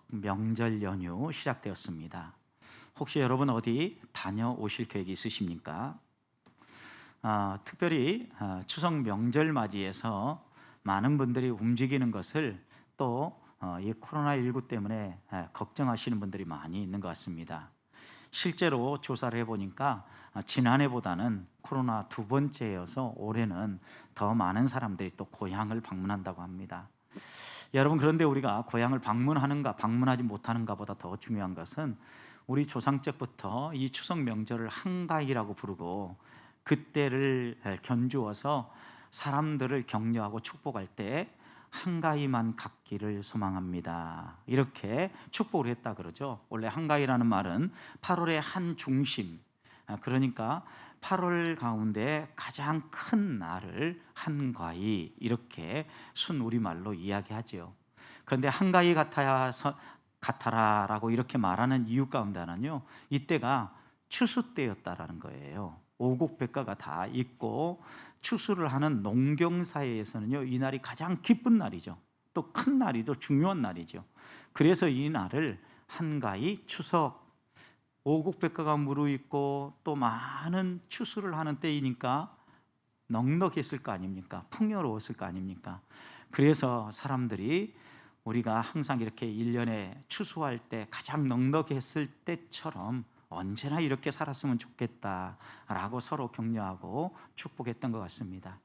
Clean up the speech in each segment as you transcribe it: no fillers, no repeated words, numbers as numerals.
명절 연휴 시작되었습니다. 혹시 여러분 어디 다녀오실 계획이 있으십니까? 특별히 추석 명절 맞이해서 많은 분들이 움직이는 것을 또 이 코로나19 때문에 걱정하시는 분들이 많이 있는 것 같습니다. 실제로 조사를 해보니까 지난해보다는 코로나 두 번째여서 올해는 더 많은 사람들이 또 고향을 방문한다고 합니다. 여러분, 그런데 우리가 고향을 방문하는가 방문하지 못하는가 보다 더 중요한 것은 우리 조상 때부터 이 추석 명절을 한가위라고 부르고 그때를 견주어서 사람들을 격려하고 축복할 때 한가위만 갖기를 소망합니다, 이렇게 축복을 했다 그러죠. 원래 한가위라는 말은 8월의 한 중심, 그러니까 8월 가운데 가장 큰 날을 한가위, 이렇게 순우리말로 이야기하죠. 그런데 한가위 같아라라고 이렇게 말하는 이유 가운데 하나는요, 이때가 추수 때였다라는 거예요. 오곡백과가 다 있고 추수를 하는 농경사회에서는요, 이 날이 가장 기쁜 날이죠. 또 큰 날이죠. 중요한 날이죠. 그래서 이 날을 한가위 추석, 오곡백과가 무르익고 또 많은 추수를 하는 때이니까 넉넉했을 거 아닙니까? 풍요로웠을 거 아닙니까? 그래서 사람들이 우리가 항상 이렇게 1년에 추수할 때 가장 넉넉했을 때처럼 언제나 이렇게 살았으면 좋겠다라고 서로 격려하고 축복했던 것 같습니다.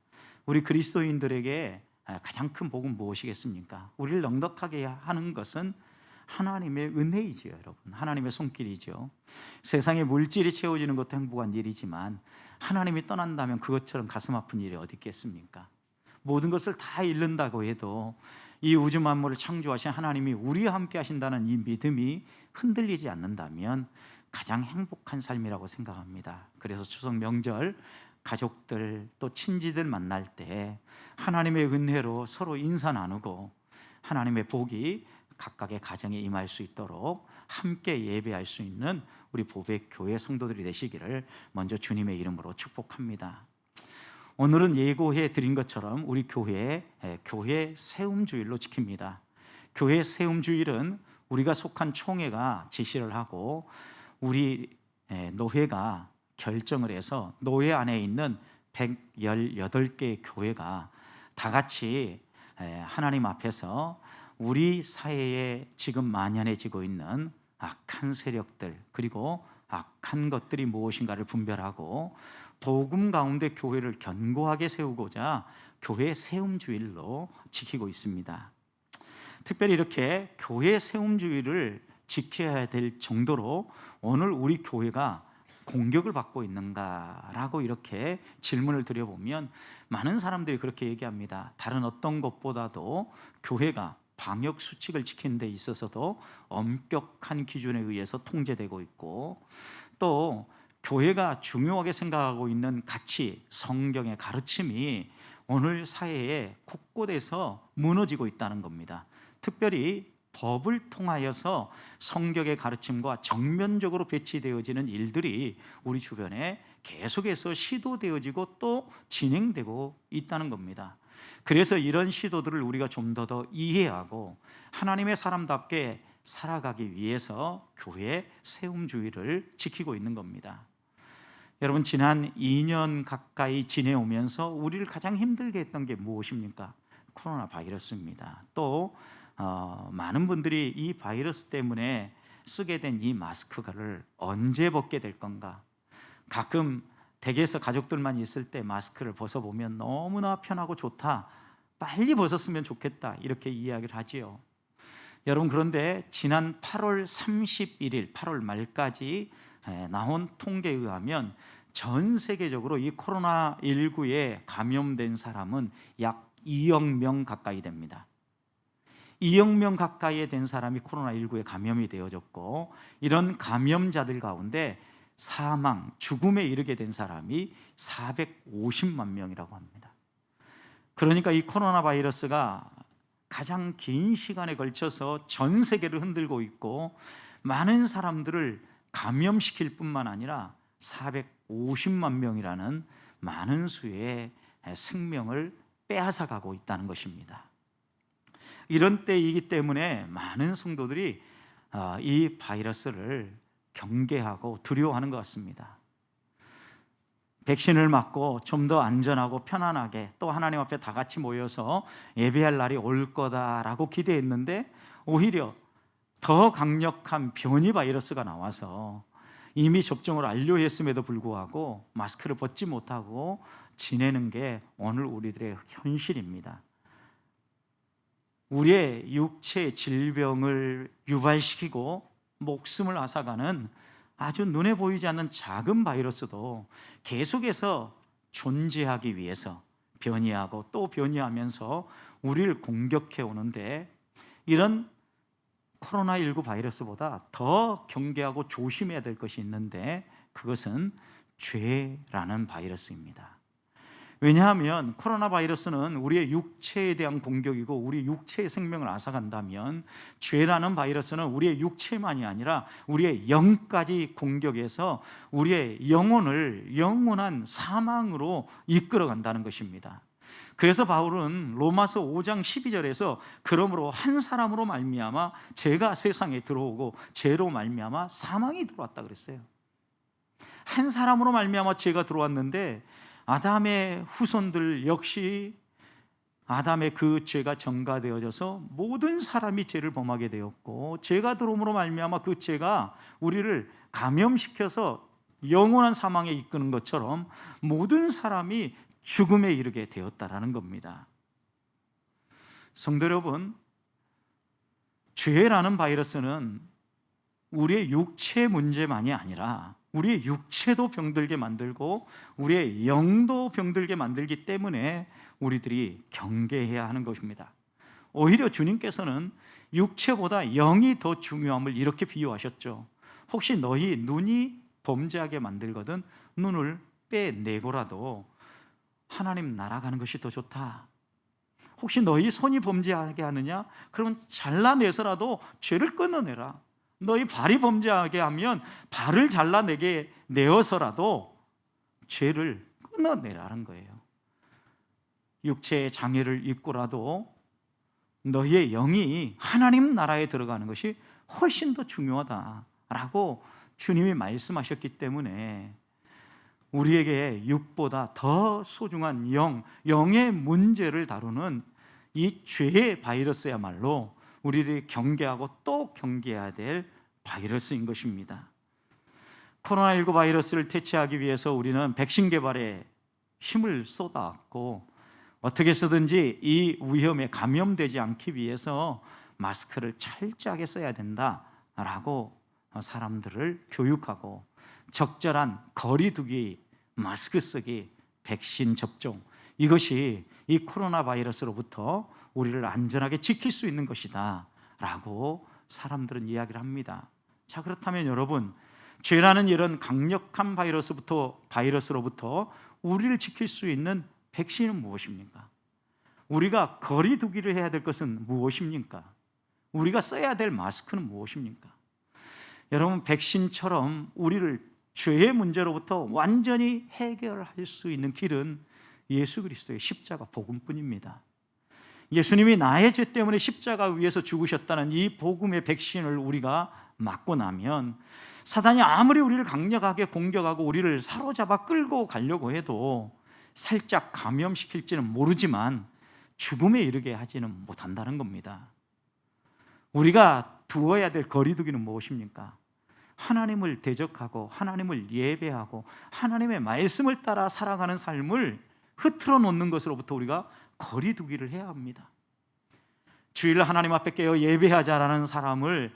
우리 그리스도인들에게 가장 큰 복은 무엇이겠습니까? 우리를 넉넉하게 하는 것은 하나님의 은혜이지요, 여러분. 하나님의 손길이죠. 세상에 물질이 채워지는 것도 행복한 일이지만 하나님이 떠난다면 그것처럼 가슴 아픈 일이 어디 있겠습니까? 모든 것을 다 잃는다고 해도 이 우주 만물을 창조하신 하나님이 우리와 함께 하신다는 이 믿음이 흔들리지 않는다면 가장 행복한 삶이라고 생각합니다. 그래서 추석 명절 가족들 또 친지들 만날 때 하나님의 은혜로 서로 인사 나누고 하나님의 복이 각각의 가정에 임할 수 있도록 함께 예배할 수 있는 우리 보배교회 성도들이 되시기를 먼저 주님의 이름으로 축복합니다. 오늘은 예고해 드린 것처럼 우리 교회 세움주일로 지킵니다. 교회 세움주일은 우리가 속한 총회가 지시를 하고 우리 노회가 결정을 해서 노회 안에 있는 118개의 교회가 다 같이 하나님 앞에서 우리 사회에 지금 만연해지고 있는 악한 세력들, 그리고 악한 것들이 무엇인가를 분별하고 복음 가운데 교회를 견고하게 세우고자 교회 세움주일로 지키고 있습니다. 특별히 이렇게 교회 세움주일을 지켜야 될 정도로 오늘 우리 교회가 공격을 받고 있는가라고 이렇게 질문을 드려보면 많은 사람들이 그렇게 얘기합니다. 다른 어떤 것보다도 교회가 방역 수칙을 지키는 데 있어서도 엄격한 기준에 의해서 통제되고 있고, 또 교회가 중요하게 생각하고 있는 가치, 성경의 가르침이 오늘 사회에 곳곳에서 무너지고 있다는 겁니다. 특별히 법을 통하여서 성경의 가르침과 정면적으로 배치되어지는 일들이 우리 주변에 계속해서 시도되어지고 또 진행되고 있다는 겁니다. 그래서 이런 시도들을 우리가 좀 더 이해하고 하나님의 사람답게 살아가기 위해서 교회 세움주의를 지키고 있는 겁니다. 여러분, 지난 2년 가까이 지내오면서 우리를 가장 힘들게 했던 게 무엇입니까? 코로나 바이러스입니다. 또 많은 분들이 이 바이러스 때문에 쓰게 된 이 마스크를 언제 벗게 될 건가? 가끔 댁에서 가족들만 있을 때 마스크를 벗어보면 너무나 편하고 좋다, 빨리 벗었으면 좋겠다, 이렇게 이야기를 하지요. 여러분, 그런데 지난 8월 31일 8월 말까지 나온 통계에 의하면 전 세계적으로 이 코로나19에 감염된 사람은 약 2억 명 가까이 됩니다. 2억 명 가까이 된 사람이 코로나19에 감염이 되어졌고, 이런 감염자들 가운데 사망, 죽음에 이르게 된 사람이 450만 명이라고 합니다. 그러니까 이 코로나 바이러스가 가장 긴 시간에 걸쳐서 전 세계를 흔들고 있고 많은 사람들을 감염시킬 뿐만 아니라 450만 명이라는 많은 수의 생명을 빼앗아가고 있다는 것입니다. 이런 때이기 때문에 많은 성도들이 이 바이러스를 경계하고 두려워하는 것 같습니다. 백신을 맞고 좀 더 안전하고 편안하게 또 하나님 앞에 다 같이 모여서 예배할 날이 올 거다라고 기대했는데 오히려 더 강력한 변이 바이러스가 나와서 이미 접종을 완료했음에도 불구하고 마스크를 벗지 못하고 지내는 게 오늘 우리들의 현실입니다. 우리의 육체의 질병을 유발시키고 목숨을 앗아가는 아주 눈에 보이지 않는 작은 바이러스도 계속해서 존재하기 위해서 변이하고 또 변이하면서 우리를 공격해 오는데, 이런 코로나19 바이러스보다 더 경계하고 조심해야 될 것이 있는데 그것은 죄라는 바이러스입니다. 왜냐하면 코로나 바이러스는 우리의 육체에 대한 공격이고 우리 육체의 생명을 앗아간다면, 죄라는 바이러스는 우리의 육체만이 아니라 우리의 영까지 공격해서 우리의 영혼을 영원한 사망으로 이끌어간다는 것입니다. 그래서 바울은 로마서 5장 12절에서 그러므로 한 사람으로 말미암아 죄가 세상에 들어오고 죄로 말미암아 사망이 들어왔다 그랬어요. 한 사람으로 말미암아 죄가 들어왔는데 아담의 후손들 역시 아담의 그 죄가 전가되어져서 모든 사람이 죄를 범하게 되었고, 죄가 들어옴으로 말미암아 그 죄가 우리를 감염시켜서 영원한 사망에 이끄는 것처럼 모든 사람이 죽음에 이르게 되었다라는 겁니다. 성도 여러분, 죄라는 바이러스는 우리의 육체 문제만이 아니라 우리의 육체도 병들게 만들고 우리의 영도 병들게 만들기 때문에 우리들이 경계해야 하는 것입니다. 오히려 주님께서는 육체보다 영이 더 중요함을 이렇게 비유하셨죠. 혹시 너희 눈이 범죄하게 만들거든 눈을 빼내고라도 하나님 날아가는 것이 더 좋다. 혹시 너희 손이 범죄하게 하느냐? 그러면 잘라내서라도 죄를 끊어내라. 너희 발이 범죄하게 하면 발을 잘라내게 내어서라도 죄를 끊어내라는 거예요. 육체의 장애를 입고라도 너희의 영이 하나님 나라에 들어가는 것이 훨씬 더 중요하다라고 주님이 말씀하셨기 때문에 우리에게 육보다 더 소중한 영의 문제를 다루는 이 죄의 바이러스야말로 우리들이 경계하고 또 경계해야 될 바이러스인 것입니다. 코로나19 바이러스를 퇴치하기 위해서 우리는 백신 개발에 힘을 쏟아왔고, 어떻게 해서든지 이 위험에 감염되지 않기 위해서 마스크를 철저하게 써야 된다라고 사람들을 교육하고, 적절한 거리 두기, 마스크 쓰기, 백신 접종, 이것이 이 코로나 바이러스로부터 우리를 안전하게 지킬 수 있는 것이다 라고 사람들은 이야기를 합니다. 자, 그렇다면 여러분, 죄라는 이런 강력한 바이러스로부터 우리를 지킬 수 있는 백신은 무엇입니까? 우리가 거리 두기를 해야 될 것은 무엇입니까? 우리가 써야 될 마스크는 무엇입니까? 여러분, 백신처럼 우리를 죄의 문제로부터 완전히 해결할 수 있는 길은 예수 그리스도의 십자가 복음뿐입니다. 예수님이 나의 죄 때문에 십자가 위에서 죽으셨다는 이 복음의 백신을 우리가 맞고 나면 사단이 아무리 우리를 강력하게 공격하고 우리를 사로잡아 끌고 가려고 해도 살짝 감염시킬지는 모르지만 죽음에 이르게 하지는 못한다는 겁니다. 우리가 두어야 될 거리두기는 무엇입니까? 하나님을 대적하고 하나님을 예배하고 하나님의 말씀을 따라 살아가는 삶을 흐트러 놓는 것으로부터 우리가 거리두기를 해야 합니다. 주일 하나님 앞에 깨어 예배하자라는 사람을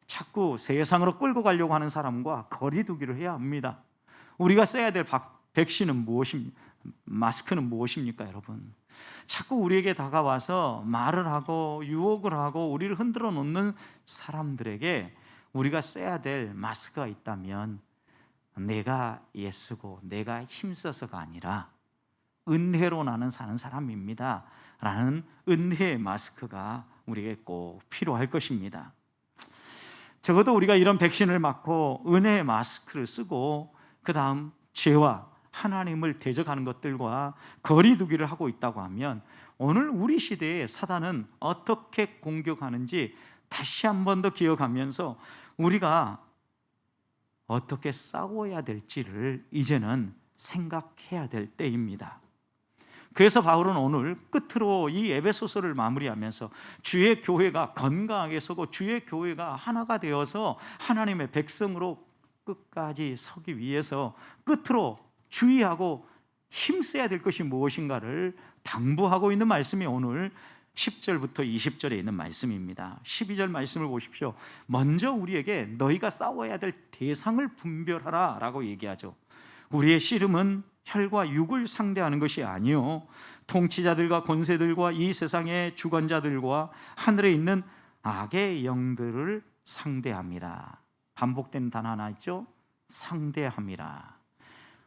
자꾸 세상으로 끌고 가려고 하는 사람과 거리두기를 해야 합니다. 우리가 써야 될 백신은 무엇입니까? 마스크는 무엇입니까, 여러분? 자꾸 우리에게 다가와서 말을 하고 유혹을 하고 우리를 흔들어 놓는 사람들에게 우리가 써야 될 마스크가 있다면 내가 애쓰고 내가 힘써서가 아니라 은혜로 나는 사는 사람입니다 라는 은혜의 마스크가 우리에게 꼭 필요할 것입니다. 적어도 우리가 이런 백신을 맞고 은혜의 마스크를 쓰고 그 다음 죄와 하나님을 대적하는 것들과 거리두기를 하고 있다고 하면 오늘 우리 시대에 사단은 어떻게 공격하는지 다시 한 번 더 기억하면서 우리가 어떻게 싸워야 될지를 이제는 생각해야 될 때입니다. 그래서 바울은 오늘 끝으로 이 에베소서를 마무리하면서 주의 교회가 건강하게 서고 주의 교회가 하나가 되어서 하나님의 백성으로 끝까지 서기 위해서 끝으로 주의하고 힘써야 될 것이 무엇인가를 당부하고 있는 말씀이 오늘 10절부터 20절에 있는 말씀입니다. 12절 말씀을 보십시오. 먼저 우리에게 너희가 싸워야 될 대상을 분별하라 라고 얘기하죠. 우리의 씨름은 혈과 육을 상대하는 것이 아니요 통치자들과 권세들과 이 세상의 주권자들과 하늘에 있는 악의 영들을 상대함이라. 반복되는 단어 하나 있죠? 상대함이라.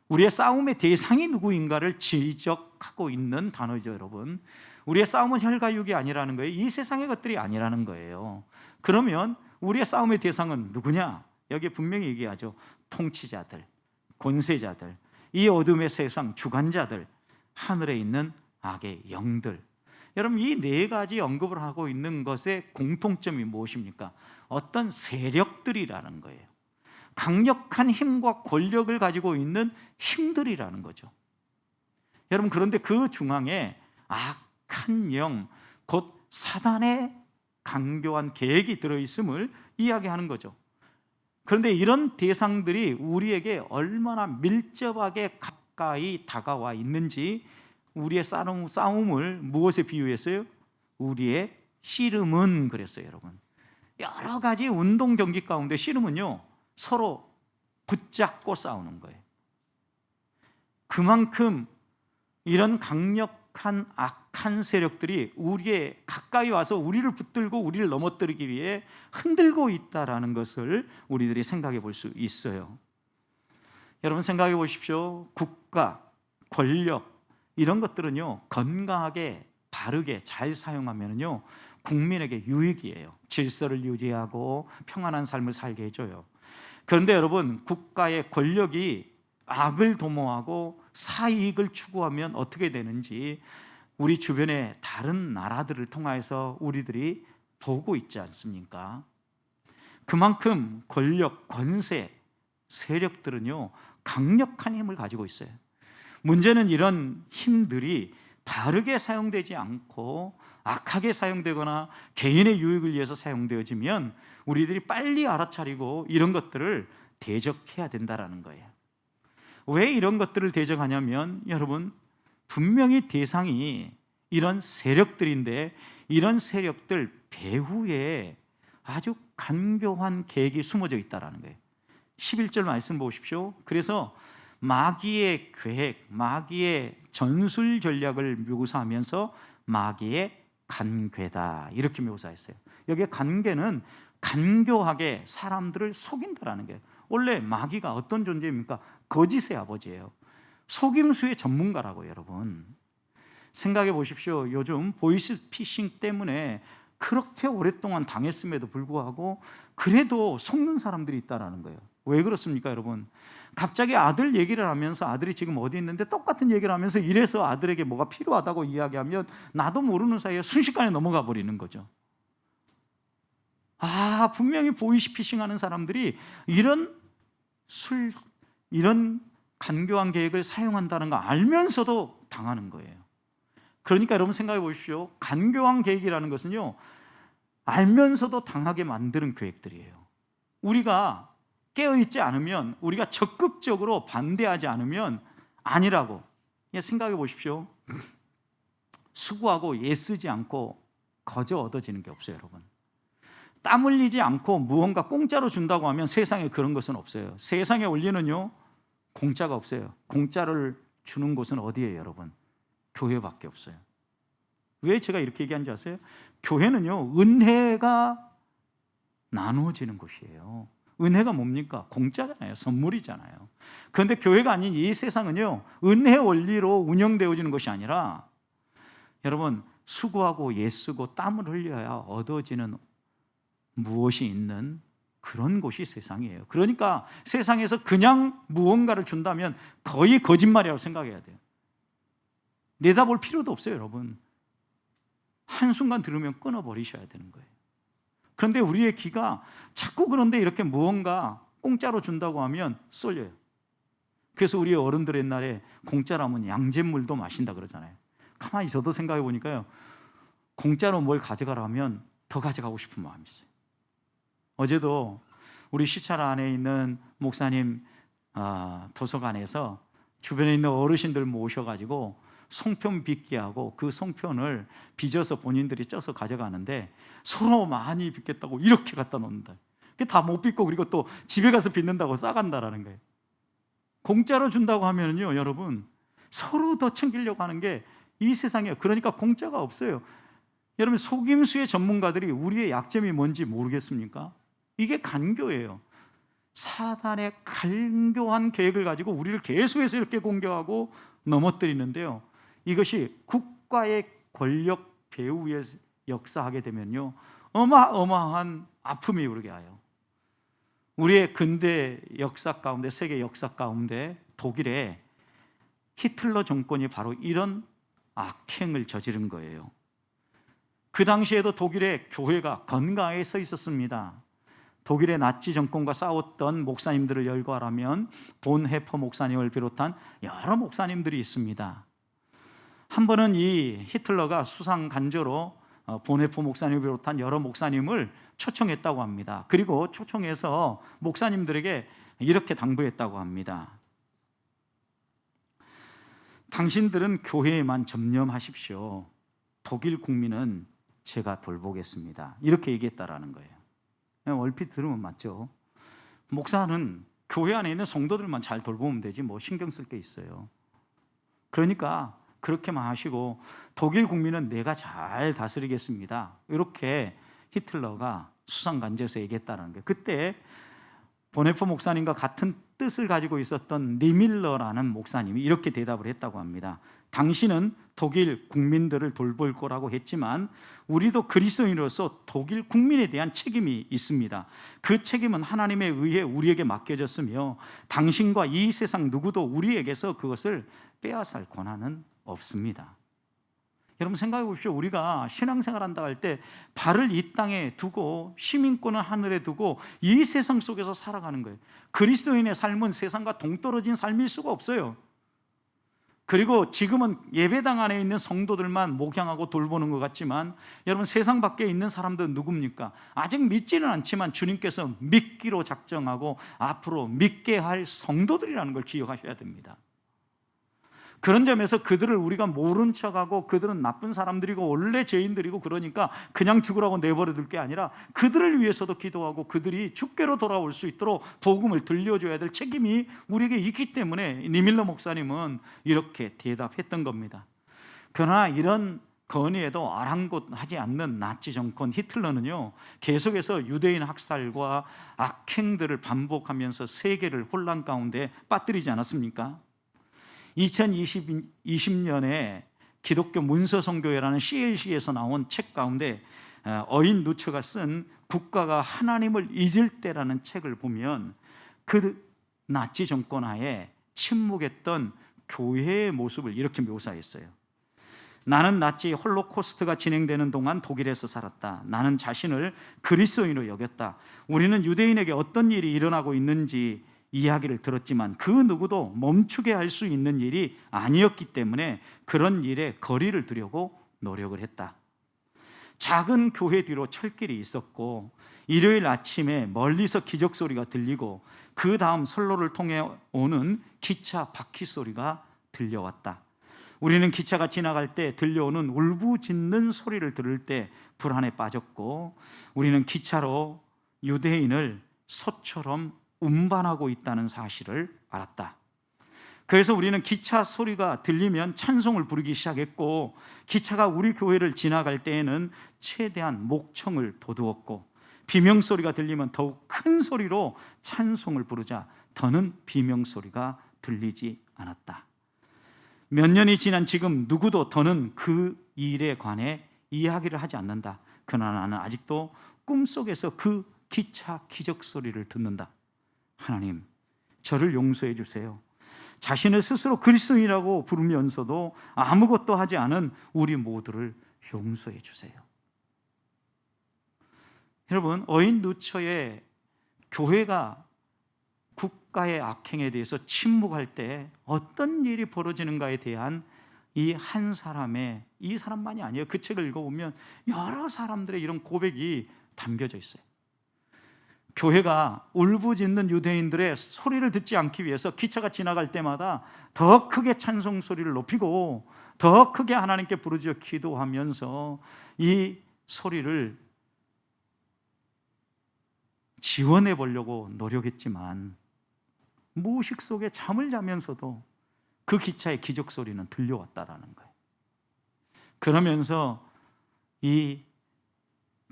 우리의 싸움의 대상이 누구인가를 지적하고 있는 단어죠, 여러분. 우리의 싸움은 혈과 육이 아니라는 거예요. 이 세상의 것들이 아니라는 거예요. 그러면 우리의 싸움의 대상은 누구냐? 여기 분명히 얘기하죠. 통치자들, 권세자들, 이 어둠의 세상 주관자들, 하늘에 있는 악의 영들. 여러분, 이 네 가지 언급을 하고 있는 것의 공통점이 무엇입니까? 어떤 세력들이라는 거예요. 강력한 힘과 권력을 가지고 있는 힘들이라는 거죠. 여러분, 그런데 그 중앙에 악한 영, 곧 사단의 강교한 계획이 들어있음을 이야기하는 거죠. 그런데 이런 대상들이 우리에게 얼마나 밀접하게 가까이 다가와 있는지 우리의 싸움을 무엇에 비유했어요? 우리의 씨름은 그랬어요, 여러분. 여러 가지 운동 경기 가운데 씨름은요, 서로 붙잡고 싸우는 거예요. 그만큼 이런 강력한 악한 세력들이 우리에 가까이 와서 우리를 붙들고 우리를 넘어뜨리기 위해 흔들고 있다는 것을 우리들이 생각해 볼 수 있어요. 여러분, 생각해 보십시오. 국가, 권력 이런 것들은요, 건강하게 바르게 잘 사용하면요 국민에게 유익이에요. 질서를 유지하고 평안한 삶을 살게 해줘요. 그런데 여러분, 국가의 권력이 악을 도모하고 사이익을 추구하면 어떻게 되는지 우리 주변의 다른 나라들을 통해서 우리들이 보고 있지 않습니까? 그만큼 권력, 권세, 세력들은요 강력한 힘을 가지고 있어요. 문제는 이런 힘들이 바르게 사용되지 않고 악하게 사용되거나 개인의 유익을 위해서 사용되어지면 우리들이 빨리 알아차리고 이런 것들을 대적해야 된다는 거예요. 왜 이런 것들을 대적하냐면, 여러분, 분명히 대상이 이런 세력들인데 이런 세력들 배후에 아주 간교한 계획이 숨어져 있다는 거예요. 11절 말씀 보십시오. 그래서 마귀의 계획, 마귀의 전술 전략을 묘사하면서 마귀의 간궤다 이렇게 묘사했어요. 여기에 간궤는 간교하게 사람들을 속인다라는 거예요. 원래 마귀가 어떤 존재입니까? 거짓의 아버지예요. 속임수의 전문가라고. 여러분, 생각해 보십시오. 요즘 보이스피싱 때문에 그렇게 오랫동안 당했음에도 불구하고 그래도 속는 사람들이 있다는 거예요. 왜 그렇습니까, 여러분? 갑자기 아들 얘기를 하면서 아들이 지금 어디 있는데 똑같은 얘기를 하면서 이래서 아들에게 뭐가 필요하다고 이야기하면 나도 모르는 사이에 순식간에 넘어가 버리는 거죠. 분명히 보이스피싱 하는 사람들이 이런 간교한 계획을 사용한다는 거 알면서도 당하는 거예요. 그러니까 여러분 생각해 보십시오. 간교한 계획이라는 것은요, 알면서도 당하게 만드는 계획들이에요. 우리가 깨어있지 않으면, 우리가 적극적으로 반대하지 않으면 아니라고. 생각해 보십시오. 수고하고 애쓰지 않고 거저 얻어지는 게 없어요, 여러분. 땀 흘리지 않고 무언가 공짜로 준다고 하면 세상에 그런 것은 없어요. 세상의 원리는요, 공짜가 없어요. 공짜를 주는 곳은 어디예요, 여러분? 교회밖에 없어요. 왜 제가 이렇게 얘기하는지 아세요? 교회는요, 은혜가 나누어지는 곳이에요. 은혜가 뭡니까? 공짜잖아요. 선물이잖아요. 그런데 교회가 아닌 이 세상은요, 은혜 원리로 운영되어지는 것이 아니라, 여러분, 수고하고 애쓰고 땀을 흘려야 얻어지는 무엇이 있는 그런 곳이 세상이에요. 그러니까 세상에서 그냥 무언가를 준다면 거의 거짓말이라고 생각해야 돼요. 내다볼 필요도 없어요, 여러분. 한순간 들으면 끊어버리셔야 되는 거예요. 그런데 우리의 귀가 자꾸 그런데 이렇게 무언가 공짜로 준다고 하면 쏠려요. 그래서 우리 어른들 옛날에 공짜라면 양잿물도 마신다 그러잖아요. 가만히 저도 생각해 보니까요, 공짜로 뭘 가져가라면 더 가져가고 싶은 마음이 있어요. 어제도 우리 시찰 안에 있는 목사님 도서관에서 주변에 있는 어르신들 모셔가지고 송편 빚기하고 그 송편을 빚어서 본인들이 쪄서 가져가는데 서로 많이 빚겠다고 이렇게 갖다 놓는다. 그게 다 못 빚고 그리고 또 집에 가서 빚는다고 싸간다라는 거예요. 공짜로 준다고 하면요, 여러분, 서로 더 챙기려고 하는 게 이 세상이에요. 그러니까 공짜가 없어요. 여러분, 속임수의 전문가들이 우리의 약점이 뭔지 모르겠습니까? 이게 간교예요. 사단의 간교한 계획을 가지고 우리를 계속해서 이렇게 공격하고 넘어뜨리는데요, 이것이 국가의 권력 배후에 역사하게 되면요, 어마어마한 아픔이 오르게 하여 우리의 근대 역사 가운데, 세계 역사 가운데 독일의 히틀러 정권이 바로 이런 악행을 저지른 거예요. 그 당시에도 독일의 교회가 건강하게 서 있었습니다. 독일의 나치 정권과 싸웠던 목사님들을 열거하라면 본헤퍼 목사님을 비롯한 여러 목사님들이 있습니다. 한 번은 이 히틀러가 수상 간저로 본헤퍼 목사님을 비롯한 여러 목사님을 초청했다고 합니다. 그리고 초청해서 목사님들에게 이렇게 당부했다고 합니다. 당신들은 교회에만 전념하십시오. 독일 국민은 제가 돌보겠습니다. 이렇게 얘기했다라는 거예요. 얼핏 들으면 맞죠? 목사는 교회 안에 있는 성도들만 잘 돌보면 되지 뭐 신경 쓸 게 있어요. 그러니까 그렇게만 하시고 독일 국민은 내가 잘 다스리겠습니다. 이렇게 히틀러가 수상간제에서 얘기했다는 거예요. 그때 보네퍼 목사님과 같은 뜻을 가지고 있었던 니밀러라는 목사님이 이렇게 대답을 했다고 합니다. 당신은 독일 국민들을 돌볼 거라고 했지만 우리도 그리스도인으로서 독일 국민에 대한 책임이 있습니다. 그 책임은 하나님에 의해 우리에게 맡겨졌으며 당신과 이 세상 누구도 우리에게서 그것을 빼앗을 권한은 없습니다. 여러분 생각해 보십시오. 우리가 신앙생활 한다 할 때 발을 이 땅에 두고 시민권을 하늘에 두고 이 세상 속에서 살아가는 거예요. 그리스도인의 삶은 세상과 동떨어진 삶일 수가 없어요. 그리고 지금은 예배당 안에 있는 성도들만 목양하고 돌보는 것 같지만 여러분 세상 밖에 있는 사람들은 누굽니까? 아직 믿지는 않지만 주님께서 믿기로 작정하고 앞으로 믿게 할 성도들이라는 걸 기억하셔야 됩니다. 그런 점에서 그들을 우리가 모른 척하고 그들은 나쁜 사람들이고 원래 죄인들이고 그러니까 그냥 죽으라고 내버려 둘 게 아니라 그들을 위해서도 기도하고 그들이 주께로 돌아올 수 있도록 복음을 들려줘야 될 책임이 우리에게 있기 때문에 니밀러 목사님은 이렇게 대답했던 겁니다. 그러나 이런 건의에도 아랑곳하지 않는 나치 정권 히틀러는요 계속해서 유대인 학살과 악행들을 반복하면서 세계를 혼란 가운데 빠뜨리지 않았습니까? 2020년에 기독교 문서선교회라는 CLC에서 나온 책 가운데 어인 누처가 쓴 국가가 하나님을 잊을 때라는 책을 보면 그 나치 정권 하에 침묵했던 교회의 모습을 이렇게 묘사했어요. 나는 나치 홀로코스트가 진행되는 동안 독일에서 살았다. 나는 자신을 그리스도인으로 여겼다. 우리는 유대인에게 어떤 일이 일어나고 있는지 이야기를 들었지만 그 누구도 멈추게 할 수 있는 일이 아니었기 때문에 그런 일에 거리를 두려고 노력을 했다. 작은 교회 뒤로 철길이 있었고 일요일 아침에 멀리서 기적 소리가 들리고 그 다음 선로를 통해 오는 기차 바퀴 소리가 들려왔다. 우리는 기차가 지나갈 때 들려오는 울부짖는 소리를 들을 때 불안에 빠졌고 우리는 기차로 유대인을 소처럼 운반하고 있다는 사실을 알았다. 그래서 우리는 기차 소리가 들리면 찬송을 부르기 시작했고 기차가 우리 교회를 지나갈 때에는 최대한 목청을 돋우었고 비명소리가 들리면 더욱 큰 소리로 찬송을 부르자 더는 비명소리가 들리지 않았다. 몇 년이 지난 지금 누구도 더는 그 일에 관해 이야기를 하지 않는다. 그러나 나는 아직도 꿈속에서 그 기차 기적 소리를 듣는다. 하나님, 저를 용서해 주세요. 자신을 스스로 그리스도인이라고 부르면서도 아무것도 하지 않은 우리 모두를 용서해 주세요. 여러분, 어인 누처의 교회가 국가의 악행에 대해서 침묵할 때 어떤 일이 벌어지는가에 대한 이 한 사람의, 이 사람만이 아니에요. 그 책을 읽어보면 여러 사람들의 이런 고백이 담겨져 있어요. 교회가 울부짖는 유대인들의 소리를 듣지 않기 위해서 기차가 지나갈 때마다 더 크게 찬송 소리를 높이고 더 크게 하나님께 부르짖어 기도하면서 이 소리를 지원해 보려고 노력했지만 무의식 속에 잠을 자면서도 그 기차의 기적 소리는 들려왔다라는 거예요. 그러면서 이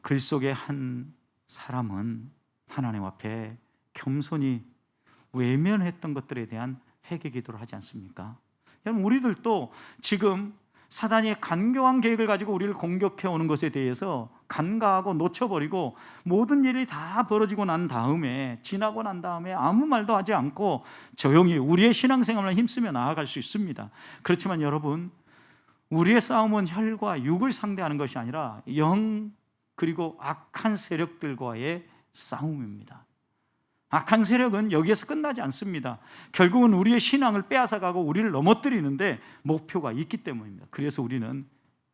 글 속의 한 사람은 하나님 앞에 겸손히 외면했던 것들에 대한 회개 기도를 하지 않습니까? 여러분, 우리들도 지금 사단이 간교한 계획을 가지고 우리를 공격해 오는 것에 대해서 간과하고 놓쳐버리고 모든 일이 다 벌어지고 난 다음에, 지나고 난 다음에 아무 말도 하지 않고 조용히 우리의 신앙생활을 힘쓰며 나아갈 수 있습니다. 그렇지만 여러분, 우리의 싸움은 혈과 육을 상대하는 것이 아니라 영 그리고 악한 세력들과의 싸움입니다. 악한 세력은 여기에서 끝나지 않습니다. 결국은 우리의 신앙을 빼앗아가고 우리를 넘어뜨리는데 목표가 있기 때문입니다. 그래서 우리는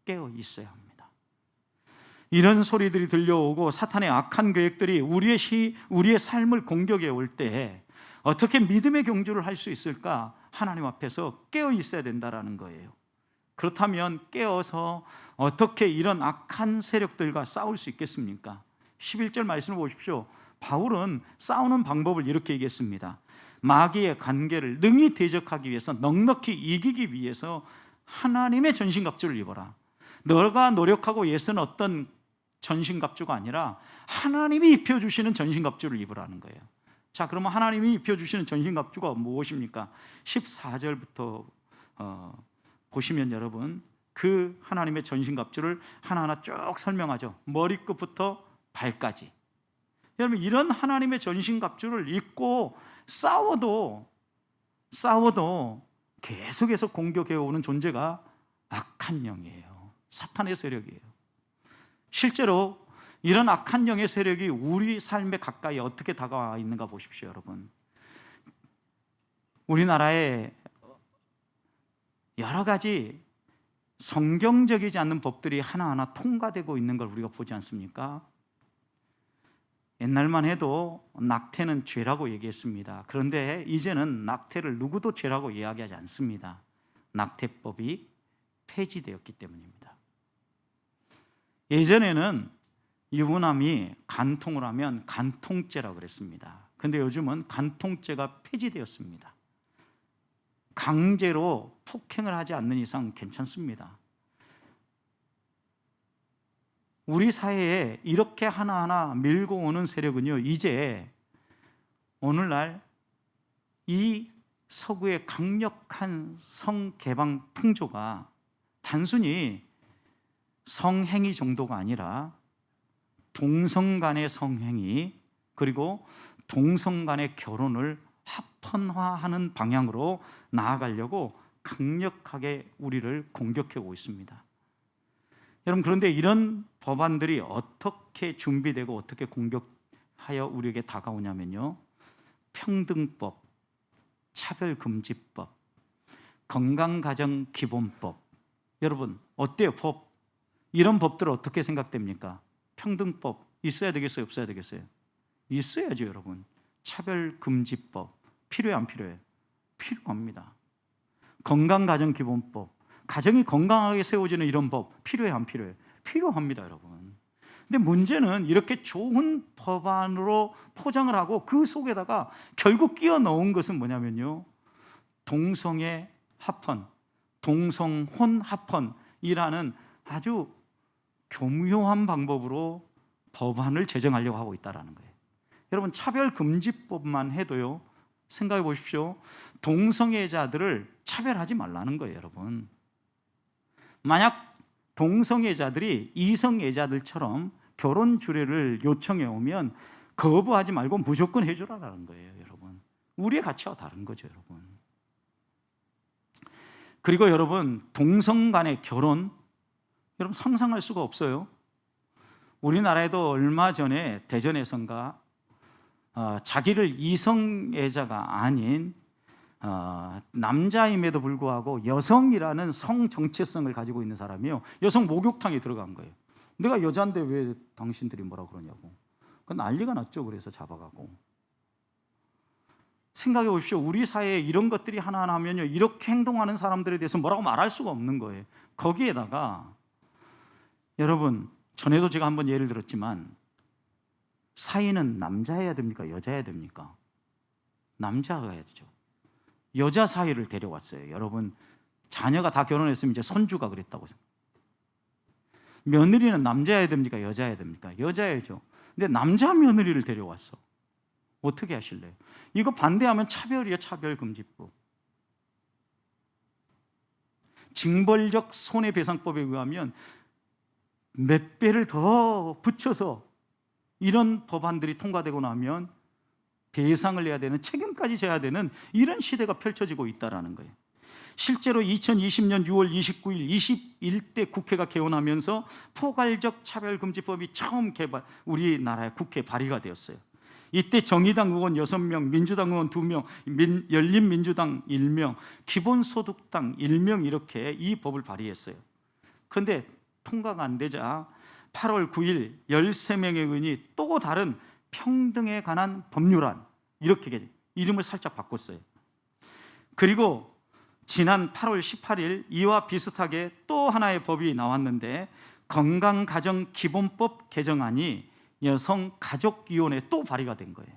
깨어 있어야 합니다. 이런 소리들이 들려오고 사탄의 악한 계획들이 우리의 삶을 공격해 올 때 어떻게 믿음의 경주를 할 수 있을까? 하나님 앞에서 깨어 있어야 된다는 거예요. 그렇다면 깨어서 어떻게 이런 악한 세력들과 싸울 수 있겠습니까? 11절 말씀을 보십시오. 바울은 싸우는 방법을 이렇게 얘기했습니다. 마귀의 관계를 능히 대적하기 위해서, 넉넉히 이기기 위해서 하나님의 전신갑주를 입어라. 너가 노력하고 애쓰는 어떤 전신갑주가 아니라 하나님이 입혀주시는 전신갑주를 입으라는 거예요. 자, 그러면 하나님이 입혀주시는 전신갑주가 무엇입니까? 14절부터 보시면 여러분, 그 하나님의 전신갑주를 하나하나 쭉 설명하죠. 머리끝부터 발까지. 여러분, 이런 하나님의 전신갑주를 입고 싸워도 계속해서 공격해오는 존재가 악한 영이에요. 사탄의 세력이에요. 실제로 이런 악한 영의 세력이 우리 삶에 가까이 어떻게 다가와 있는가 보십시오. 여러분, 우리나라에 여러 가지 성경적이지 않는 법들이 하나하나 통과되고 있는 걸 우리가 보지 않습니까? 옛날만 해도 낙태는 죄라고 얘기했습니다. 그런데 이제는 낙태를 누구도 죄라고 이야기하지 않습니다. 낙태법이 폐지되었기 때문입니다. 예전에는 유부남이 간통을 하면 간통죄라고 그랬습니다. 그런데 요즘은 간통죄가 폐지되었습니다. 강제로 폭행을 하지 않는 이상 괜찮습니다. 우리 사회에 이렇게 하나하나 밀고 오는 세력은요, 이제 오늘날 이 서구의 강력한 성개방 풍조가 단순히 성행위 정도가 아니라 동성 간의 성행위, 그리고 동성 간의 결혼을 합헌화하는 방향으로 나아가려고 강력하게 우리를 공격해 오고 있습니다. 여러분, 그런데 이런 법안들이 어떻게 준비되고 어떻게 공격하여 우리에게 다가오냐면요, 평등법, 차별금지법, 건강가정기본법. 여러분, 어때요? 법, 이런 법들 어떻게 생각됩니까? 평등법 있어야 되겠어요? 없어야 되겠어요? 있어야죠. 여러분, 차별금지법 필요해 안 필요해요? 필요합니다. 건강가정기본법, 가정이 건강하게 세워지는 이런 법 필요해 안 필요해요? 필요합니다. 여러분, 근데 문제는 이렇게 좋은 법안으로 포장을 하고 그 속에다가 결국 끼워 넣은 것은 뭐냐면요, 동성애 합헌, 동성혼 합헌이라는 아주 교묘한 방법으로 법안을 제정하려고 하고 있다는 거예요. 여러분, 차별금지법만 해도요, 생각해 보십시오. 동성애자들을 차별하지 말라는 거예요. 여러분, 만약 동성애자들이 이성애자들처럼 결혼 주례를 요청해 오면 거부하지 말고 무조건 해주라는 거예요. 여러분, 우리의 가치와 다른 거죠. 여러분, 그리고 여러분, 동성 간의 결혼, 여러분 상상할 수가 없어요. 우리나라에도 얼마 전에 대전에선가 자기를 이성애자가 아닌 남자임에도 불구하고 여성이라는 성 정체성을 가지고 있는 사람이요, 여성 목욕탕에 들어간 거예요. 내가 여자인데 왜 당신들이 뭐라 그러냐고. 그 난리가 났죠. 그래서 잡아가고. 생각해 보십시오. 우리 사회에 이런 것들이 하나하나 하면요, 이렇게 행동하는 사람들에 대해서 뭐라고 말할 수가 없는 거예요. 거기에다가 여러분, 전에도 제가 한번 예를 들었지만 사위는 남자여야 됩니까? 여자여야 됩니까? 남자가 해야 되죠. 여자 사위를 데려왔어요. 여러분, 자녀가 다 결혼했으면 이제 손주가 그랬다고 생각해요. 며느리는 남자여야 됩니까? 여자여야 됩니까? 여자야죠. 근데 남자 며느리를 데려왔어. 어떻게 하실래요? 이거 반대하면 차별이에요. 차별금지법. 징벌적 손해배상법에 의하면 몇 배를 더 붙여서 이런 법안들이 통과되고 나면 배상을 해야 되는, 책임까지 져야 되는 이런 시대가 펼쳐지고 있다는 거예요. 실제로 2020년 6월 29일 21대 국회가 개원하면서 포괄적 차별금지법이 처음 우리나라의 국회에 발의가 되었어요. 이때 정의당 의원 6명, 민주당 의원 2명, 열린민주당 1명, 기본소득당 1명 이렇게 이 법을 발의했어요. 그런데 통과가 안 되자 8월 9일 13명의 의원이 또 다른 평등에 관한 법률안, 이렇게 이름을 살짝 바꿨어요. 그리고 지난 8월 18일 이와 비슷하게 또 하나의 법이 나왔는데, 건강가정기본법 개정안이 여성가족위원회에 또 발의가 된 거예요.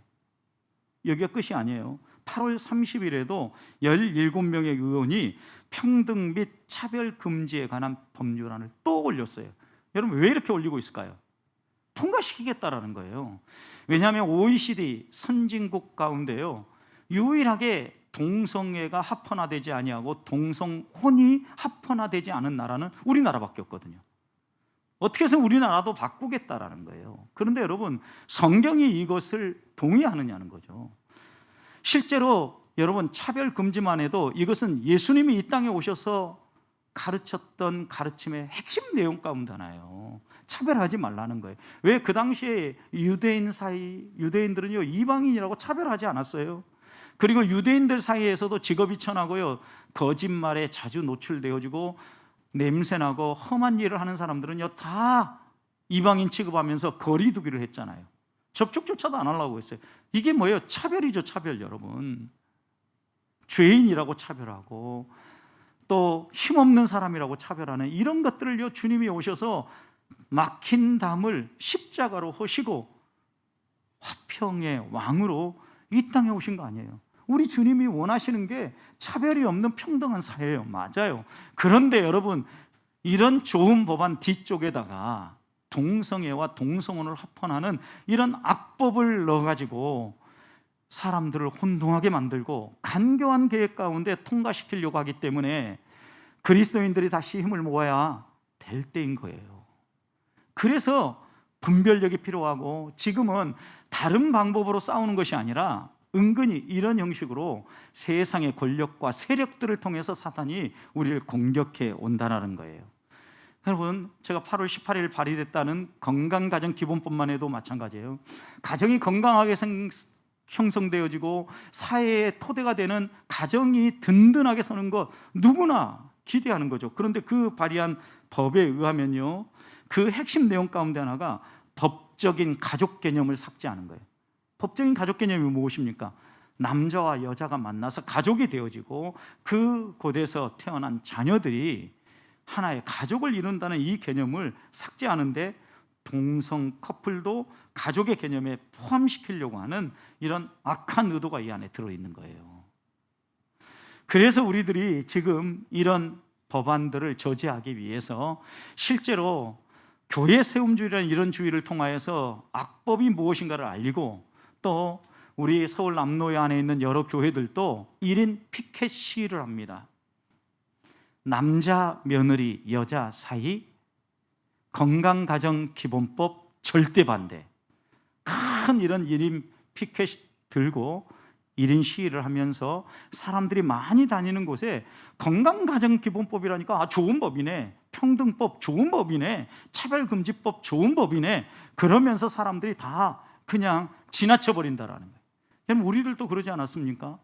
여기가 끝이 아니에요. 8월 30일에도 17명의 의원이 평등 및 차별 금지에 관한 법률안을 또 올렸어요. 여러분, 왜 이렇게 올리고 있을까요? 통과시키겠다라는 거예요. 왜냐하면 OECD 선진국 가운데요, 유일하게 동성애가 합헌화되지 아니하고 동성혼이 합헌화되지 않은 나라는 우리나라밖에 없거든요. 어떻게 해서 우리나라도 바꾸겠다라는 거예요. 그런데 여러분, 성경이 이것을 동의하느냐는 거죠. 실제로 여러분, 차별 금지만 해도 이것은 예수님이 이 땅에 오셔서 가르쳤던 가르침의 핵심 내용 가운데 하나예요. 차별하지 말라는 거예요. 왜 그 당시에 유대인들은요, 이방인이라고 차별하지 않았어요. 그리고 유대인들 사이에서도 직업이 천하고요, 거짓말에 자주 노출되어지고 냄새나고 험한 일을 하는 사람들은요, 다 이방인 취급하면서 거리 두기를 했잖아요. 접촉조차도 안 하려고 했어요. 이게 뭐예요? 차별이죠, 차별. 여러분, 죄인이라고 차별하고 또 힘없는 사람이라고 차별하는 이런 것들을요, 주님이 오셔서 막힌 담을 십자가로 허시고 화평의 왕으로 이 땅에 오신 거 아니에요. 우리 주님이 원하시는 게 차별이 없는 평등한 사회예요. 맞아요. 그런데 여러분, 이런 좋은 법안 뒤쪽에다가 동성애와 동성혼을 합헌하는 이런 악법을 넣어가지고 사람들을 혼동하게 만들고 간교한 계획 가운데 통과시키려고 하기 때문에 그리스도인들이 다시 힘을 모아야 될 때인 거예요. 그래서 분별력이 필요하고, 지금은 다른 방법으로 싸우는 것이 아니라 은근히 이런 형식으로 세상의 권력과 세력들을 통해서 사탄이 우리를 공격해 온다는 거예요. 여러분, 제가 8월 18일 발의됐다는 건강가정기본법만 해도 마찬가지예요. 가정이 건강하게 형성되어지고 사회의 토대가 되는 가정이 든든하게 서는 것 누구나 기대하는 거죠. 그런데 그 발의한 법에 의하면요, 그 핵심 내용 가운데 하나가 법적인 가족 개념을 삭제하는 거예요. 법적인 가족 개념이 무엇입니까? 남자와 여자가 만나서 가족이 되어지고 그 곳에서 태어난 자녀들이 하나의 가족을 이룬다는 이 개념을 삭제하는데, 동성 커플도 가족의 개념에 포함시키려고 하는 이런 악한 의도가 이 안에 들어있는 거예요. 그래서 우리들이 지금 이런 법안들을 저지하기 위해서 실제로 교회 세움주의라는 이런 주의를 통하여서 악법이 무엇인가를 알리고, 또 우리 서울 남로에 안에 있는 여러 교회들도 1인 피켓 시위를 합니다. 남자 며느리 여자 사이 건강가정기본법 절대 반대, 큰 이런 1인 피켓 들고 1인 시위를 하면서 사람들이 많이 다니는 곳에 건강가정기본법이라니까 좋은 법이네, 평등법 좋은 법이네, 차별금지법 좋은 법이네, 그러면서 사람들이 다 그냥 지나쳐 버린다라는 거예요. 그럼 우리들도 그러지 않았습니까?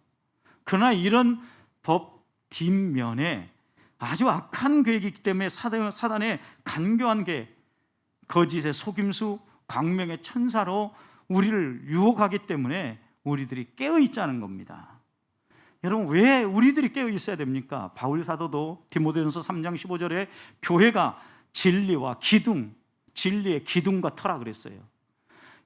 그러나 이런 법 뒷면에 아주 악한 계획이 있기 때문에 사단의 간교한 계획, 거짓의 속임수, 광명의 천사로 우리를 유혹하기 때문에 우리들이 깨어 있자는 겁니다. 여러분, 왜 우리들이 깨어 있어야 됩니까? 바울 사도도 디모데전서 3장 15절에 교회가 진리와 기둥, 진리의 기둥과 터라 그랬어요.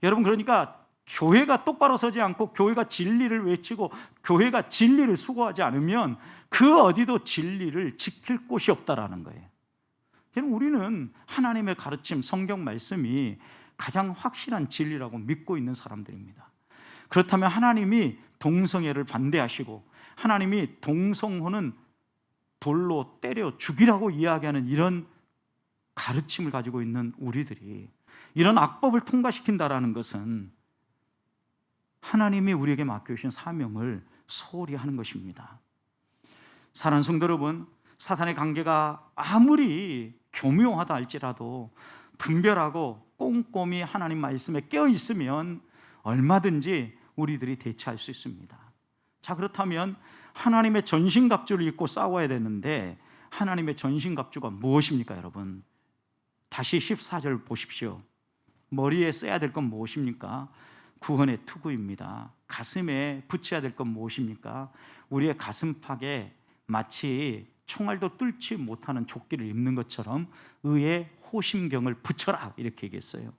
여러분, 그러니까 교회가 똑바로 서지 않고 교회가 진리를 외치고 교회가 진리를 수고하지 않으면 그 어디도 진리를 지킬 곳이 없다라는 거예요. 우리는 하나님의 가르침, 성경 말씀이 가장 확실한 진리라고 믿고 있는 사람들입니다. 그렇다면 하나님이 동성애를 반대하시고 하나님이 동성혼은 돌로 때려 죽이라고 이야기하는 이런 가르침을 가지고 있는 우리들이 이런 악법을 통과시킨다라는 것은 하나님이 우리에게 맡겨주신 사명을 소홀히 하는 것입니다. 사랑하는 성도 여러분, 사탄의 관계가 아무리 교묘하다 할지라도 분별하고 꼼꼼히 하나님 말씀에 깨어 있으면 얼마든지 우리들이 대처할 수 있습니다. 자, 그렇다면 하나님의 전신갑주를 입고 싸워야 되는데 하나님의 전신갑주가 무엇입니까, 여러분? 다시 14절 보십시오. 머리에 써야 될 건 무엇입니까? 구원의 투구입니다. 가슴에 붙여야 될 건 무엇입니까? 우리의 가슴팍에 마치 총알도 뚫지 못하는 조끼를 입는 것처럼 의의 호심경을 붙여라, 이렇게 얘기했어요.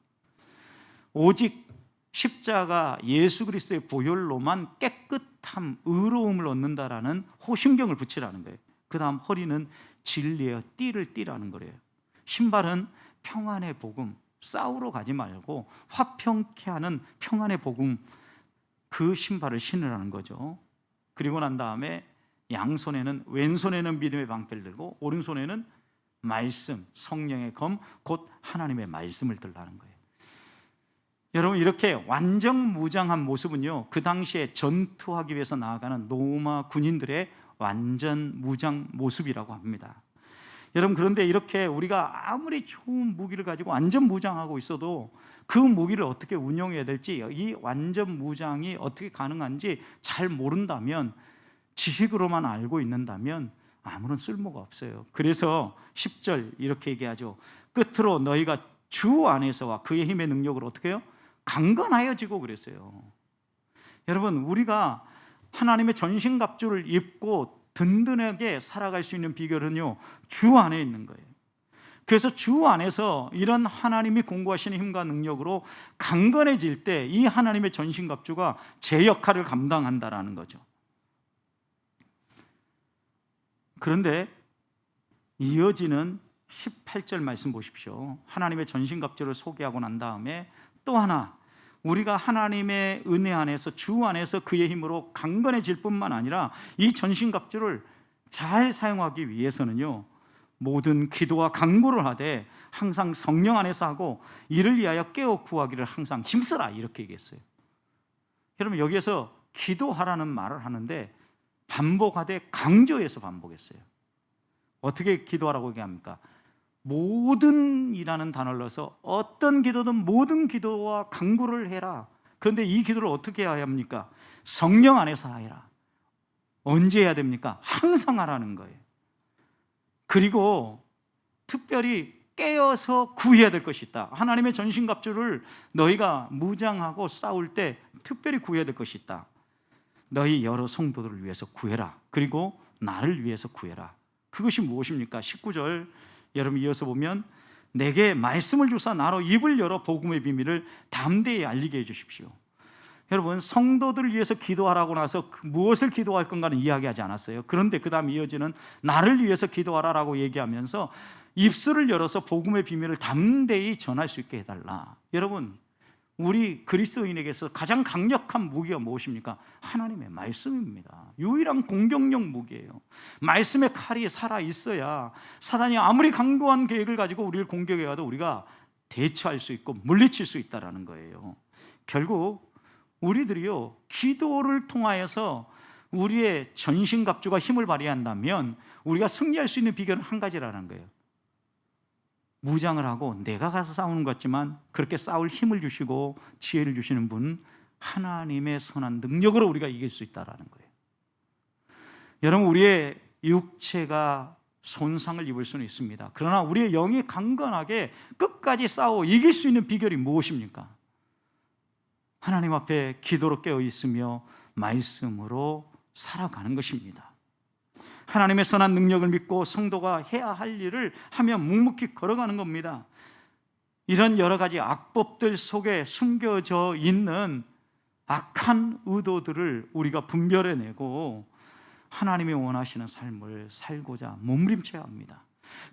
오직 십자가 예수 그리스도의 보혈로만 깨끗함, 의로움을 얻는다라는 호심경을 붙이라는 거예요. 그 다음 허리는 진리의 띠를 띠라는 거예요. 신발은 평안의 복음, 싸우러 가지 말고 화평케 하는 평안의 복음, 그 신발을 신으라는 거죠. 그리고 난 다음에 양손에는, 왼손에는 믿음의 방패를 들고 오른손에는 말씀, 성령의 검, 곧 하나님의 말씀을 들라는 거예요. 여러분, 이렇게 완전무장한 모습은요, 그 당시에 전투하기 위해서 나아가는 로마 군인들의 완전 무장 모습이라고 합니다. 여러분, 그런데 이렇게 우리가 아무리 좋은 무기를 가지고 완전 무장하고 있어도 그 무기를 어떻게 운용해야 될지, 이 완전 무장이 어떻게 가능한지 잘 모른다면, 지식으로만 알고 있는다면 아무런 쓸모가 없어요. 그래서 10절 이렇게 얘기하죠. 끝으로 너희가 주 안에서와 그의 힘의 능력으로 어떻게 해요? 강건하여지고 그랬어요. 여러분, 우리가 하나님의 전신갑주를 입고 든든하게 살아갈 수 있는 비결은요, 주 안에 있는 거예요. 그래서 주 안에서 이런 하나님이 공고하시는 힘과 능력으로 강건해질 때 이 하나님의 전신갑주가 제 역할을 감당한다라는 거죠. 그런데 이어지는 18절 말씀 보십시오. 하나님의 전신갑주를 소개하고 난 다음에 또 하나, 우리가 하나님의 은혜 안에서, 주 안에서 그의 힘으로 강건해질 뿐만 아니라 이 전신갑주를 잘 사용하기 위해서는요, 모든 기도와 간구를 하되 항상 성령 안에서 하고 이를 위하여 깨어 구하기를 항상 힘쓰라, 이렇게 얘기했어요. 여러분, 여기에서 기도하라는 말을 하는데 반복하되 강조해서 반복했어요. 어떻게 기도하라고 얘기합니까? 모든이라는 단어를 넣어서 어떤 기도든 모든 기도와 간구를 해라. 그런데 이 기도를 어떻게 해야 합니까? 성령 안에서 하라. 언제 해야 됩니까? 항상 하라는 거예요. 그리고 특별히 깨어서 구해야 될 것이 있다. 하나님의 전신갑주를 너희가 무장하고 싸울 때 특별히 구해야 될 것이 있다. 너희 여러 성도들을 위해서 구해라. 그리고 나를 위해서 구해라. 그것이 무엇입니까? 19절 여러분 이어서 보면, 내게 말씀을 주사 나로 입을 열어 복음의 비밀을 담대히 알리게 해주십시오. 여러분, 성도들을 위해서 기도하라고 나서 무엇을 기도할 건가는 이야기하지 않았어요. 그런데 그 다음 이어지는 나를 위해서 기도하라라고 얘기하면서 입술을 열어서 복음의 비밀을 담대히 전할 수 있게 해달라. 여러분, 우리 그리스도인에게서 가장 강력한 무기가 무엇입니까? 하나님의 말씀입니다. 유일한 공격용 무기예요. 말씀의 칼이 살아있어야 사단이 아무리 강고한 계획을 가지고 우리를 공격해와도 우리가 대처할 수 있고 물리칠 수 있다는 거예요. 결국 우리들이요, 기도를 통하여서 우리의 전신갑주가 힘을 발휘한다면 우리가 승리할 수 있는 비결은 한 가지라는 거예요. 무장을 하고 내가 가서 싸우는 것 같지만 그렇게 싸울 힘을 주시고 지혜를 주시는 분, 하나님의 선한 능력으로 우리가 이길 수 있다는 거예요. 여러분, 우리의 육체가 손상을 입을 수는 있습니다. 그러나 우리의 영이 강건하게 끝까지 싸워 이길 수 있는 비결이 무엇입니까? 하나님 앞에 기도로 깨어 있으며 말씀으로 살아가는 것입니다. 하나님의 선한 능력을 믿고 성도가 해야 할 일을 하며 묵묵히 걸어가는 겁니다. 이런 여러 가지 악법들 속에 숨겨져 있는 악한 의도들을 우리가 분별해내고 하나님이 원하시는 삶을 살고자 몸부림쳐야 합니다.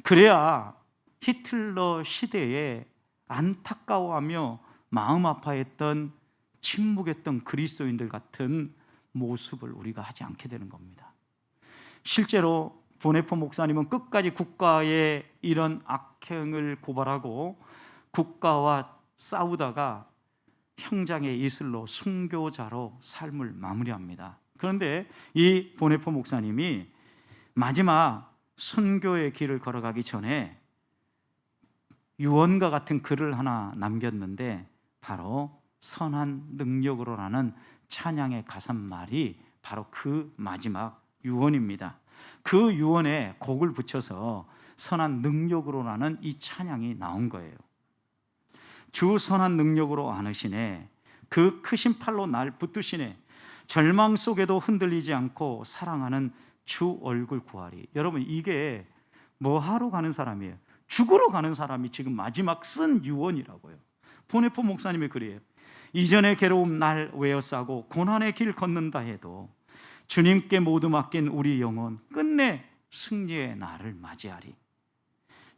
그래야 히틀러 시대에 안타까워하며 마음 아파했던 침묵했던 그리스도인들 같은 모습을 우리가 하지 않게 되는 겁니다. 실제로 보네포 목사님은 끝까지 국가의 이런 악행을 고발하고 국가와 싸우다가 형장의 이슬로 순교자로 삶을 마무리합니다. 그런데 이 보네포 목사님이 마지막 순교의 길을 걸어가기 전에 유언과 같은 글을 하나 남겼는데 바로 선한 능력으로라는 찬양의 가사말이 바로 그 마지막 유언입니다. 그 유언에 곡을 붙여서 선한 능력으로라는 이 찬양이 나온 거예요. 주 선한 능력으로 안으시네, 그 크신 팔로 날 붙드시네, 절망 속에도 흔들리지 않고 사랑하는 주 얼굴 구하리. 여러분, 이게 뭐 하러 가는 사람이에요? 죽으러 가는 사람이 지금 마지막 쓴 유언이라고요. 보네포 목사님의 글이에요. 이전의 괴로움 날 외어싸고 고난의 길 걷는다 해도 주님께 모두 맡긴 우리 영혼 끝내 승리의 날을 맞이하리.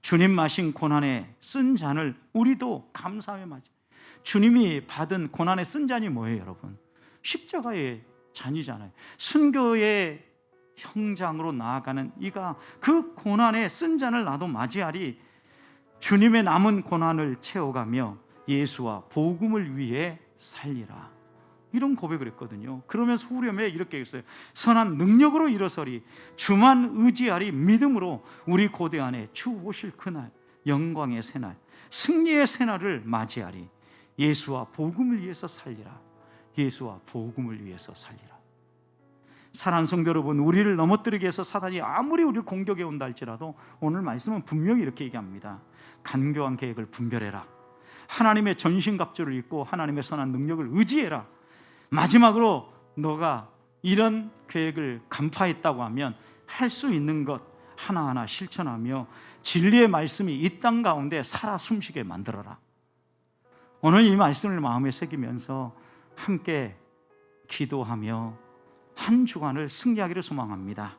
주님 마신 고난의 쓴 잔을 우리도 감사하며 맞이. 주님이 받은 고난의 쓴 잔이 뭐예요, 여러분? 십자가의 잔이잖아요. 순교의 형장으로 나아가는 이가 그 고난의 쓴 잔을 나도 맞이하리. 주님의 남은 고난을 채워가며 예수와 복음을 위해 살리라. 이런 고백을 했거든요. 그러면서 후렴에 이렇게 했어요. 선한 능력으로 일어서리, 주만 의지하리. 믿음으로 우리 고대 안에 주 오실 그날, 영광의 새날, 승리의 새날을 맞이하리. 예수와 복음을 위해서 살리라. 예수와 복음을 위해서 살리라. 사랑하는 성도 여러분, 우리를 넘어뜨리기 위해서 사단이 아무리 우리를 공격해 온다 할지라도 오늘 말씀은 분명히 이렇게 얘기합니다. 간교한 계획을 분별해라. 하나님의 전신갑주를 입고 하나님의 선한 능력을 의지해라. 마지막으로 너가 이런 계획을 간파했다고 하면 할 수 있는 것 하나하나 실천하며 진리의 말씀이 이 땅 가운데 살아 숨쉬게 만들어라. 오늘 이 말씀을 마음에 새기면서 함께 기도하며 한 주간을 승리하기를 소망합니다.